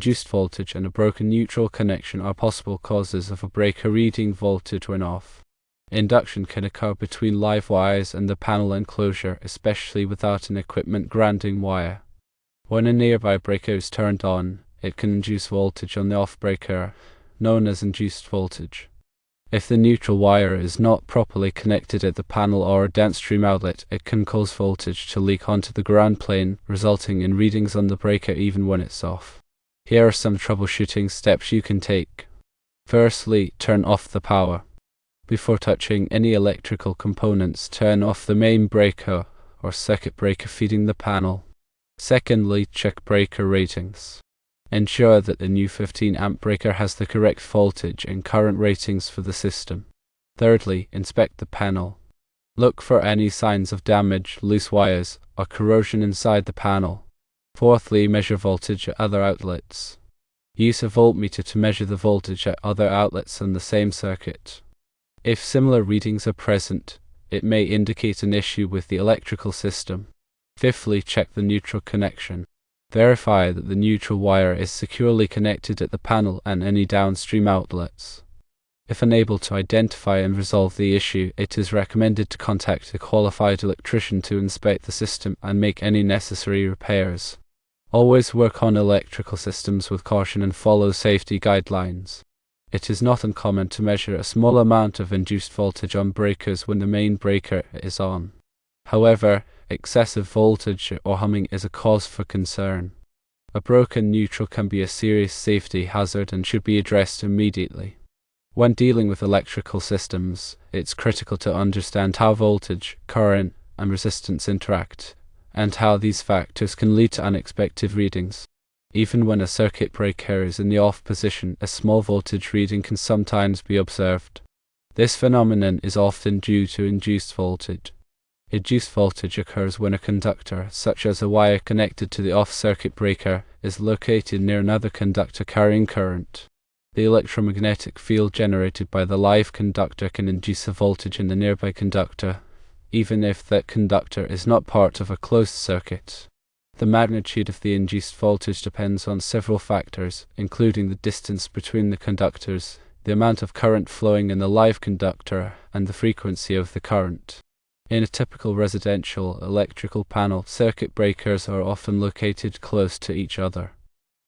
induced voltage and a broken neutral connection are possible causes of a breaker reading voltage when off. Induction can occur between live wires and the panel enclosure, especially without an equipment grounding wire. When a nearby breaker is turned on, it can induce voltage on the off breaker, known as induced voltage. If the neutral wire is not properly connected at the panel or a downstream outlet, it can cause voltage to leak onto the ground plane, resulting in readings on the breaker even when it's off. Here are some troubleshooting steps you can take. Firstly, turn off the power. Before touching any electrical components, turn off the main breaker or circuit breaker feeding the panel. Secondly, check breaker ratings. Ensure that the new 15 amp breaker has the correct voltage and current ratings for the system. Thirdly, inspect the panel. Look for any signs of damage, loose wires, or corrosion inside the panel. Fourthly, measure voltage at other outlets. Use a voltmeter to measure the voltage at other outlets on the same circuit. If similar readings are present, it may indicate an issue with the electrical system. Fifthly, check the neutral connection. Verify that the neutral wire is securely connected at the panel and any downstream outlets. If unable to identify and resolve the issue, it is recommended to contact a qualified electrician to inspect the system and make any necessary repairs. Always work on electrical systems with caution and follow safety guidelines. It is not uncommon to measure a small amount of induced voltage on breakers when the main breaker is on. However, excessive voltage or humming is a cause for concern. A broken neutral can be a serious safety hazard and should be addressed immediately. When dealing with electrical systems, it's critical to understand how voltage, current, and resistance interact, and how these factors can lead to unexpected readings. Even when a circuit breaker is in the off position, a small voltage reading can sometimes be observed. This phenomenon is often due to induced voltage. Induced voltage occurs when a conductor, such as a wire connected to the off-circuit breaker, is located near another conductor carrying current. The electromagnetic field generated by the live conductor can induce a voltage in the nearby conductor, even if that conductor is not part of a closed circuit. The magnitude of the induced voltage depends on several factors, including the distance between the conductors, the amount of current flowing in the live conductor, and the frequency of the current. In a typical residential electrical panel, circuit breakers are often located close to each other.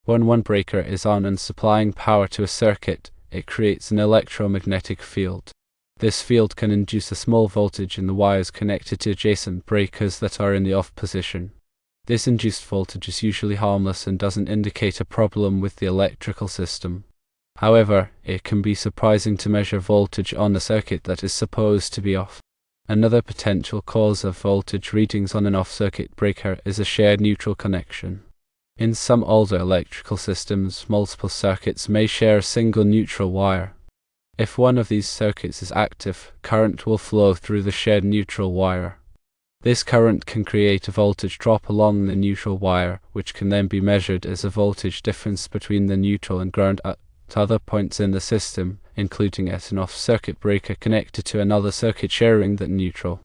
When one breaker is on and supplying power to a circuit, it creates an electromagnetic field. This field can induce a small voltage in the wires connected to adjacent breakers that are in the off position. This induced voltage is usually harmless and doesn't indicate a problem with the electrical system. However, it can be surprising to measure voltage on a circuit that is supposed to be off. Another potential cause of voltage readings on an off-circuit breaker is a shared neutral connection. In some older electrical systems, multiple circuits may share a single neutral wire. If one of these circuits is active, current will flow through the shared neutral wire. This current can create a voltage drop along the neutral wire, which can then be measured as a voltage difference between the neutral and ground at other points in the system, including at an off-circuit breaker connected to another circuit sharing that neutral.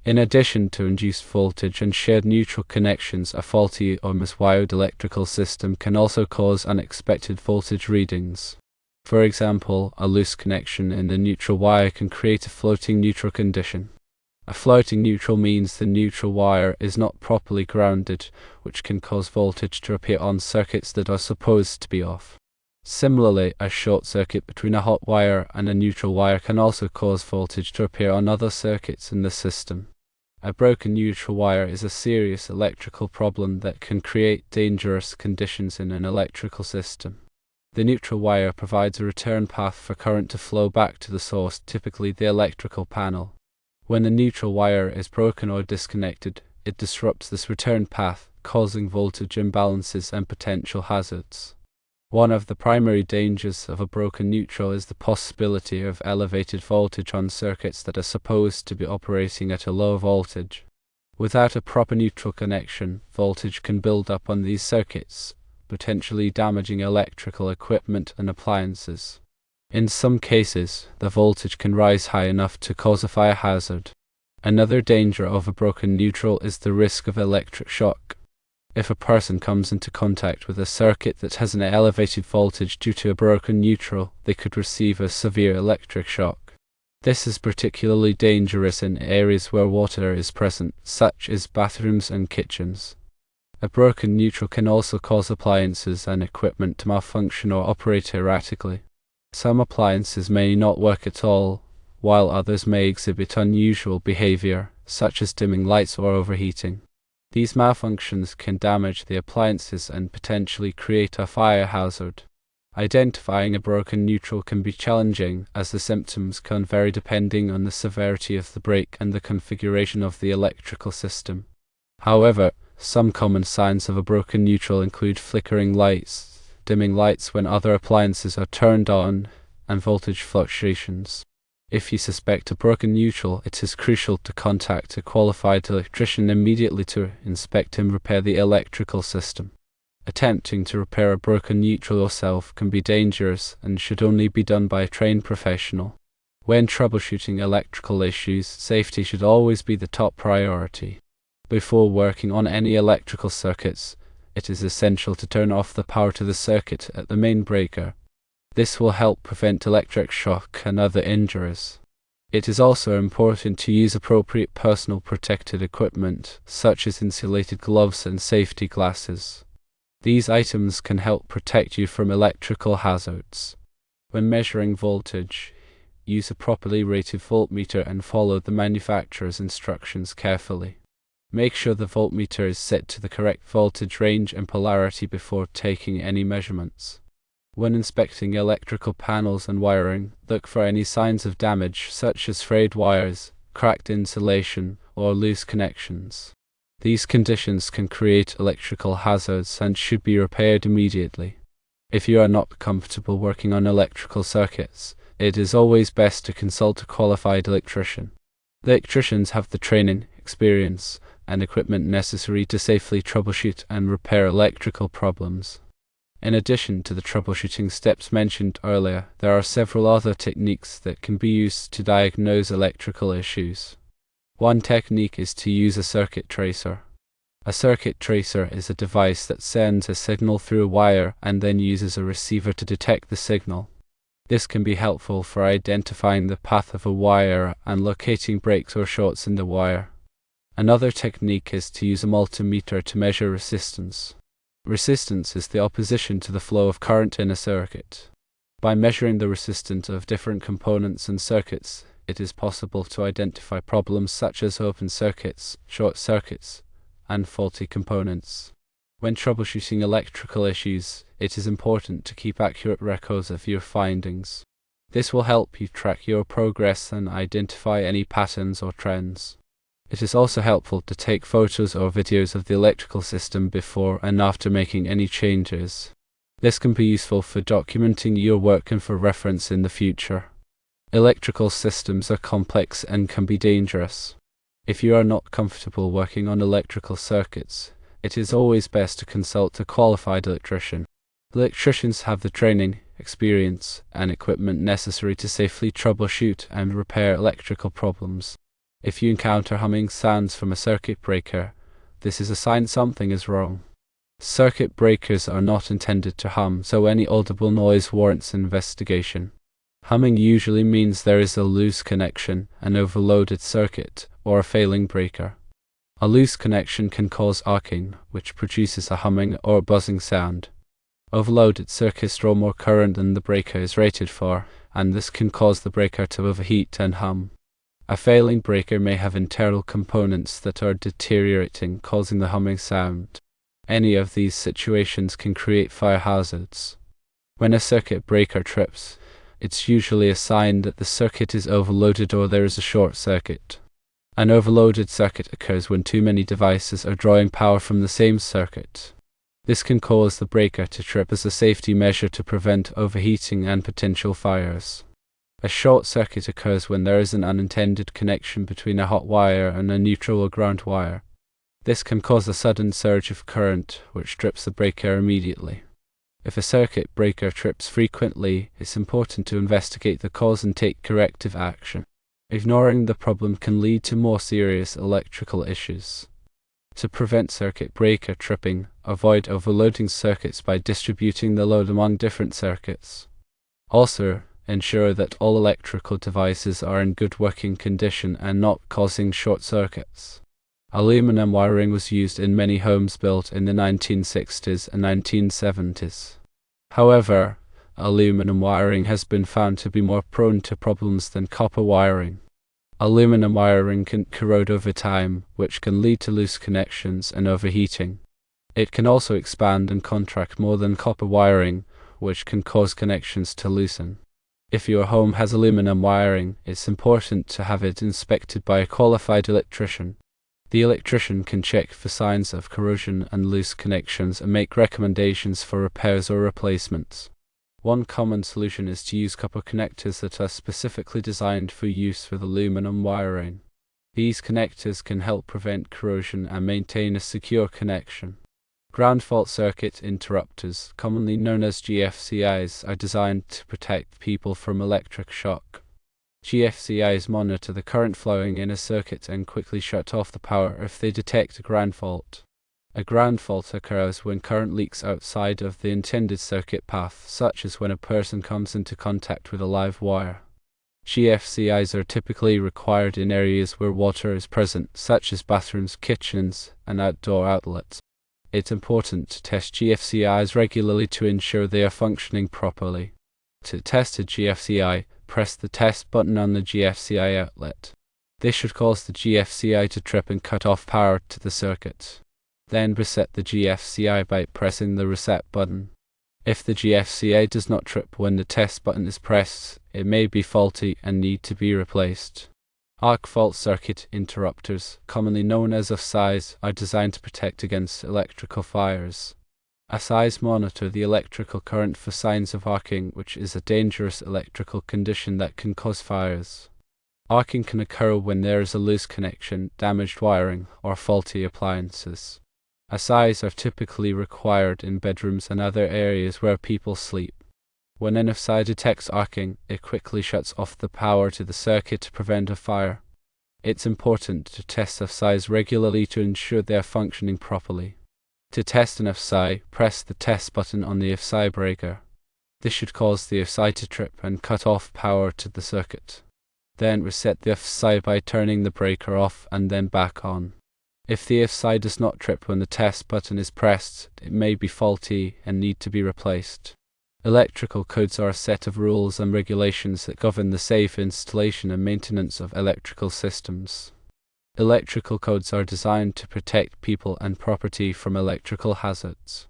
In addition to induced voltage and shared neutral connections, a faulty or miswired electrical system can also cause unexpected voltage readings. For example, a loose connection in the neutral wire can create a floating neutral condition. A floating neutral means the neutral wire is not properly grounded, which can cause voltage to appear on circuits that are supposed to be off. Similarly, a short circuit between a hot wire and a neutral wire can also cause voltage to appear on other circuits in the system. A broken neutral wire is a serious electrical problem that can create dangerous conditions in an electrical system. The neutral wire provides a return path for current to flow back to the source, typically the electrical panel. When the neutral wire is broken or disconnected, it disrupts this return path, causing voltage imbalances and potential hazards. One of the primary dangers of a broken neutral is the possibility of elevated voltage on circuits that are supposed to be operating at a low voltage. Without a proper neutral connection, voltage can build up on these circuits, potentially damaging electrical equipment and appliances. In some cases, the voltage can rise high enough to cause a fire hazard. Another danger of a broken neutral is the risk of electric shock. If a person comes into contact with a circuit that has an elevated voltage due to a broken neutral, they could receive a severe electric shock. This is particularly dangerous in areas where water is present, such as bathrooms and kitchens. A broken neutral can also cause appliances and equipment to malfunction or operate erratically. Some appliances may not work at all, while others may exhibit unusual behavior, such as dimming lights or overheating. These malfunctions can damage the appliances and potentially create a fire hazard. Identifying a broken neutral can be challenging, as the symptoms can vary depending on the severity of the break and the configuration of the electrical system. However, some common signs of a broken neutral include flickering lights, dimming lights when other appliances are turned on, and voltage fluctuations. If you suspect a broken neutral, it is crucial to contact a qualified electrician immediately to inspect and repair the electrical system. Attempting to repair a broken neutral yourself can be dangerous and should only be done by a trained professional. When troubleshooting electrical issues, safety should always be the top priority. Before working on any electrical circuits, it is essential to turn off the power to the circuit at the main breaker. This will help prevent electric shock and other injuries. It is also important to use appropriate personal protective equipment, such as insulated gloves and safety glasses. These items can help protect you from electrical hazards. When measuring voltage, use a properly rated voltmeter and follow the manufacturer's instructions carefully. Make sure the voltmeter is set to the correct voltage range and polarity before taking any measurements. When inspecting electrical panels and wiring, look for any signs of damage such as frayed wires, cracked insulation, or loose connections. These conditions can create electrical hazards and should be repaired immediately. If you are not comfortable working on electrical circuits, it is always best to consult a qualified electrician. Electricians have the training, experience, and equipment necessary to safely troubleshoot and repair electrical problems. In addition to the troubleshooting steps mentioned earlier, there are several other techniques that can be used to diagnose electrical issues. One technique is to use a circuit tracer. A circuit tracer is a device that sends a signal through a wire and then uses a receiver to detect the signal. This can be helpful for identifying the path of a wire and locating breaks or shorts in the wire. Another technique is to use a multimeter to measure resistance. Resistance is the opposition to the flow of current in a circuit. By measuring the resistance of different components and circuits, it is possible to identify problems such as open circuits, short circuits, and faulty components. When troubleshooting electrical issues, it is important to keep accurate records of your findings. This will help you track your progress and identify any patterns or trends. It is also helpful to take photos or videos of the electrical system before and after making any changes. This can be useful for documenting your work and for reference in the future. Electrical systems are complex and can be dangerous. If you are not comfortable working on electrical circuits, it is always best to consult a qualified electrician. Electricians have the training, experience, and equipment necessary to safely troubleshoot and repair electrical problems. If you encounter humming sounds from a circuit breaker, this is a sign something is wrong. Circuit breakers are not intended to hum, so any audible noise warrants investigation. Humming usually means there is a loose connection, an overloaded circuit, or a failing breaker. A loose connection can cause arcing, which produces a humming or buzzing sound. Overloaded circuits draw more current than the breaker is rated for, and this can cause the breaker to overheat and hum. A failing breaker may have internal components that are deteriorating, causing the humming sound. Any of these situations can create fire hazards. When a circuit breaker trips, it's usually a sign that the circuit is overloaded or there is a short circuit. An overloaded circuit occurs when too many devices are drawing power from the same circuit. This can cause the breaker to trip as a safety measure to prevent overheating and potential fires. A short circuit occurs when there is an unintended connection between a hot wire and a neutral or ground wire. This can cause a sudden surge of current, which trips the breaker immediately. If a circuit breaker trips frequently, it's important to investigate the cause and take corrective action. Ignoring the problem can lead to more serious electrical issues. To prevent circuit breaker tripping, avoid overloading circuits by distributing the load among different circuits. Also, ensure that all electrical devices are in good working condition and not causing short circuits. Aluminum wiring was used in many homes built in the 1960s and 1970s. However, aluminum wiring has been found to be more prone to problems than copper wiring. Aluminum wiring can corrode over time, which can lead to loose connections and overheating. It can also expand and contract more than copper wiring, which can cause connections to loosen. If your home has aluminum wiring, it's important to have it inspected by a qualified electrician. The electrician can check for signs of corrosion and loose connections and make recommendations for repairs or replacements. One common solution is to use copper connectors that are specifically designed for use with aluminum wiring. These connectors can help prevent corrosion and maintain a secure connection. Ground fault circuit interrupters, commonly known as GFCIs, are designed to protect people from electric shock. GFCIs monitor the current flowing in a circuit and quickly shut off the power if they detect a ground fault. A ground fault occurs when current leaks outside of the intended circuit path, such as when a person comes into contact with a live wire. GFCIs are typically required in areas where water is present, such as bathrooms, kitchens, and outdoor outlets. It's important to test GFCIs regularly to ensure they are functioning properly. To test a GFCI, press the test button on the GFCI outlet. This should cause the GFCI to trip and cut off power to the circuit. Then reset the GFCI by pressing the reset button. If the GFCI does not trip when the test button is pressed, it may be faulty and need to be replaced. Arc fault circuit interrupters, commonly known as AFSIs, are designed to protect against electrical fires. AFSIs monitor the electrical current for signs of arcing, which is a dangerous electrical condition that can cause fires. Arcing can occur when there is a loose connection, damaged wiring, or faulty appliances. AFSIs are typically required in bedrooms and other areas where people sleep. When an AFSI detects arcing, it quickly shuts off the power to the circuit to prevent a fire. It's important to test AFSIs regularly to ensure they are functioning properly. To test an AFSI, press the test button on the AFSI breaker. This should cause the AFSI to trip and cut off power to the circuit. Then reset the AFSI by turning the breaker off and then back on. If the AFSI does not trip when the test button is pressed, it may be faulty and need to be replaced. Electrical codes are a set of rules and regulations that govern the safe installation and maintenance of electrical systems. Electrical codes are designed to protect people and property from electrical hazards.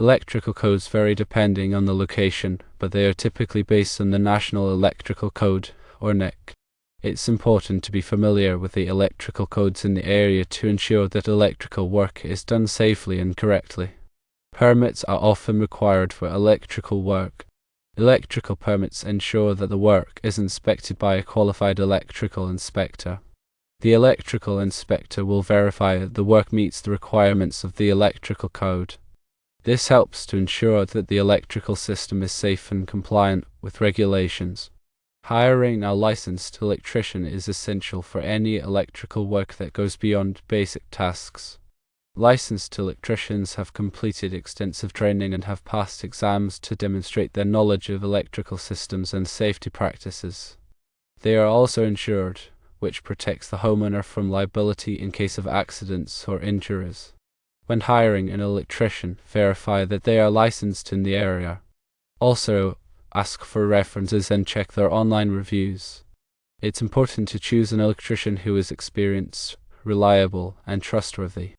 Electrical codes vary depending on the location, but they are typically based on the National Electrical Code, or NEC. It's important to be familiar with the electrical codes in the area to ensure that electrical work is done safely and correctly. Permits are often required for electrical work. Electrical permits ensure that the work is inspected by a qualified electrical inspector. The electrical inspector will verify that the work meets the requirements of the electrical code. This helps to ensure that the electrical system is safe and compliant with regulations. Hiring a licensed electrician is essential for any electrical work that goes beyond basic tasks. Licensed electricians have completed extensive training and have passed exams to demonstrate their knowledge of electrical systems and safety practices. They are also insured, which protects the homeowner from liability in case of accidents or injuries. When hiring an electrician, verify that they are licensed in the area. Also, ask for references and check their online reviews. It's important to choose an electrician who is experienced, reliable, and trustworthy.